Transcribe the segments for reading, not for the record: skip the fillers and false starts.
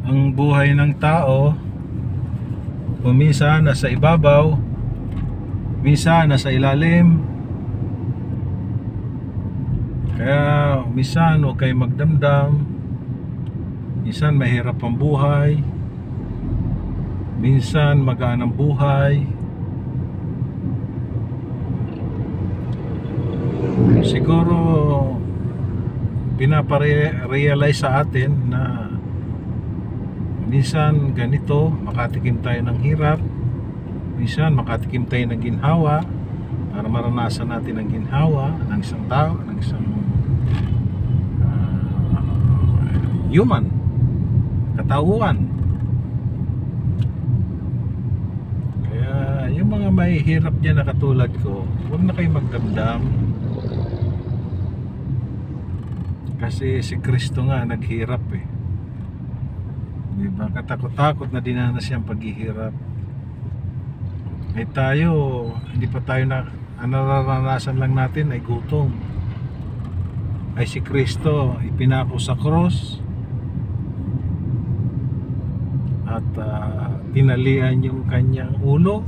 Ang buhay ng tao, minsan nasa ibabaw, minsan nasa ilalim. Kaya minsan huwag kayo magdamdam. Minsan mahirap ang buhay, minsan magaan ang buhay. Siguro pinaparealize sa atin na minsan ganito, makatikim tayo ng hirap, minsan makatikim tayo ng ginhawa, para maranasan natin ang ginhawa ng isang tao, ng isang human, katauhan. Kaya yung mga mahihirap dyan na katulad ko, huwag na kayo magdamdam, kasi si Kristo nga naghirap eh, diba? Katakot-takot na dinanas siyang paghihirap. Eh tayo, hindi pa tayo ang nararanasan lang natin ay gutom. Ay si Kristo ipinako sa cross at tinalian yung kanyang ulo.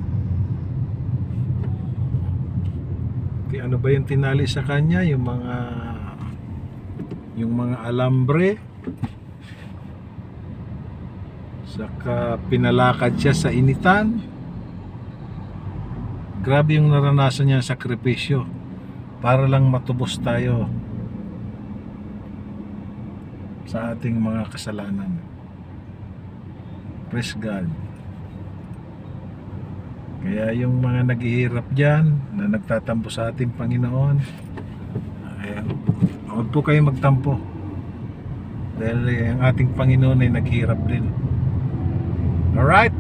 Ano ba yung tinali sa kanya? Yung mga alambre. Saka pinalakad siya sa initan. Grabe yung naranasan niya, sakripisyo para lang matubos tayo sa ating mga kasalanan. Praise God. Kaya yung mga naghihirap dyan na nagtatampo sa ating Panginoon, huwag po kayo magtampo, dahil ang ating Panginoon ay naghihirap din. Alright,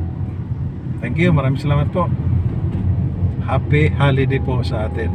thank you, maraming salamat po. Happy holiday po sa atin.